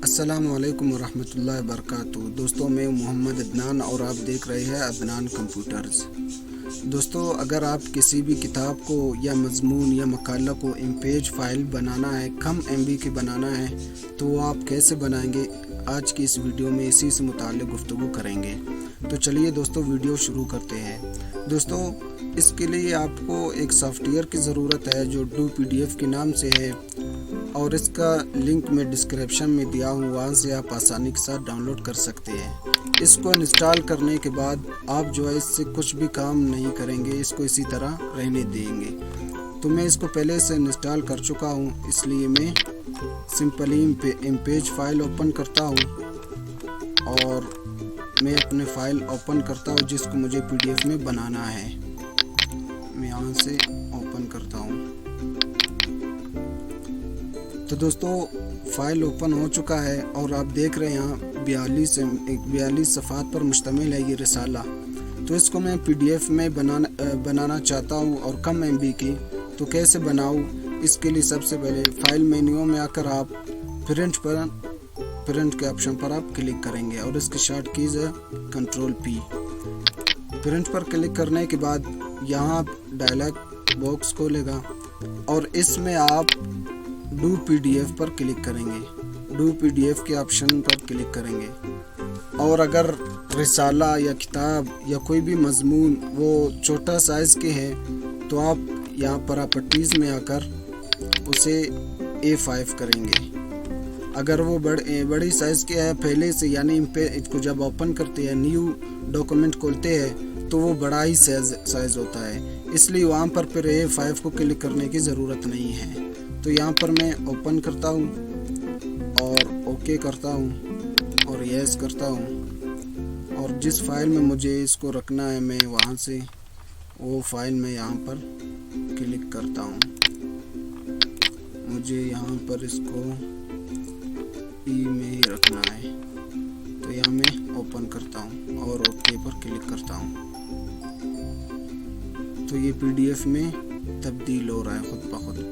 अस्सलामुअलैकुम वरहमतुल्लाहि वबरकातुहू। दोस्तों, मैं मोहम्मद अदनान और आप देख रहे हैं अदनान कंप्यूटर्स। दोस्तों, अगर आप किसी भी किताब को या मजमून या मकाला को इमेज फाइल बनाना है, कम MB की बनाना है, तो वो आप कैसे बनाएंगे, आज की इस वीडियो में इसी से मुताल्लिक़ गुफ्तगू करेंगे। तो चलिए दोस्तों, वीडियो शुरू करते हैं। दोस्तों, इसके लिए आपको एक सॉफ्टवेयर की ज़रूरत है जो डू PDF के नाम से है, और इसका लिंक मैं डिस्क्रिप्शन में दिया हूँ, वहाँ से आप आसानी के साथ डाउनलोड कर सकते हैं। इसको इंस्टॉल करने के बाद आप जो है इससे कुछ भी काम नहीं करेंगे, इसको इसी तरह रहने देंगे। तो मैं इसको पहले से इंस्टॉल कर चुका हूँ, इसलिए मैं सिंपली इमेज फाइल ओपन करता हूँ और मैं अपने फाइल ओपन करता हूँ जिसको मुझे PDF में बनाना है। मैं यहाँ से ओपन करता हूँ। तो दोस्तों, फाइल ओपन हो चुका है और आप देख रहे हैं यहाँ 42 सफ़ात पर मुश्तमिल है ये रिसाला। तो इसको मैं PDF में बनाना चाहता हूँ और कम MB की। तो कैसे बनाऊँ, इसके लिए सबसे पहले फाइल मेन्यू में आकर आप प्रिंट के ऑप्शन पर आप क्लिक करेंगे और इसकी शॉर्ट कीज़ है Ctrl+P। प्रिंट पर क्लिक करने के बाद यहाँ डायलॉग बॉक्स खोलेगा और इसमें आप डू PDF पर क्लिक करेंगे। डू PDF के ऑप्शन पर क्लिक करेंगे और अगर रिसाला या किताब या कोई भी मजमून वो छोटा साइज़ के है तो आप यहाँ प्रॉपर्टीज़ में आकर उसे A5 करेंगे। अगर वो बड़ी साइज़ के है पहले से, यानी इसको जब ओपन करते हैं, न्यू डॉक्यूमेंट खोलते हैं, तो वो बड़ा ही साइज़ होता है, इसलिए वहाँ पर फिर A5 को क्लिक करने की ज़रूरत नहीं है। तो यहाँ पर मैं ओपन करता हूँ और ओके करता हूँ और यस करता हूँ, और जिस फाइल में मुझे इसको रखना है मैं वहाँ से वो फाइल में यहाँ पर क्लिक करता हूँ। मुझे यहाँ पर इसको E में ही रखना है, तो यहाँ मैं ओपन करता हूँ और ओके पर क्लिक करता हूँ। तो ये PDF में तब्दील हो रहा है खुद ब खुद।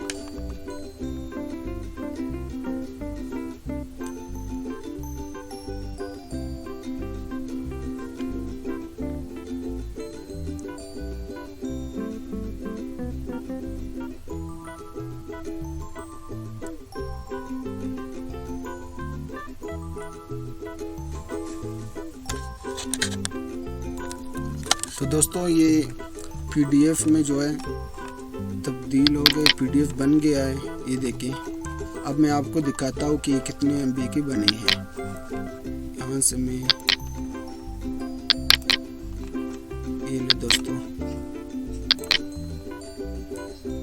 तो दोस्तों, ये PDF में जो है तब्दील हो गए, PDF बन गया है, ये देखिए। अब मैं आपको दिखाता हूँ कि ये कितने MB की बनी है। यहाँ से मैं ये ले दोस्तों,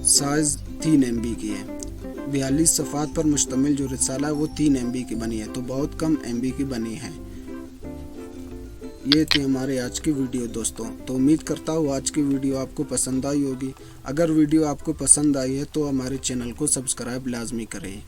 साइज 3 MB की है। 42 सफ़ात पर मुश्तमिल जो रिसाला है वो 3 MB की बनी है, तो बहुत कम MB की बनी है। ये थी हमारे आज की वीडियो दोस्तों। तो उम्मीद करता हूँ आज की वीडियो आपको पसंद आई होगी। अगर वीडियो आपको पसंद आई है तो हमारे चैनल को सब्सक्राइब लाजमी करें।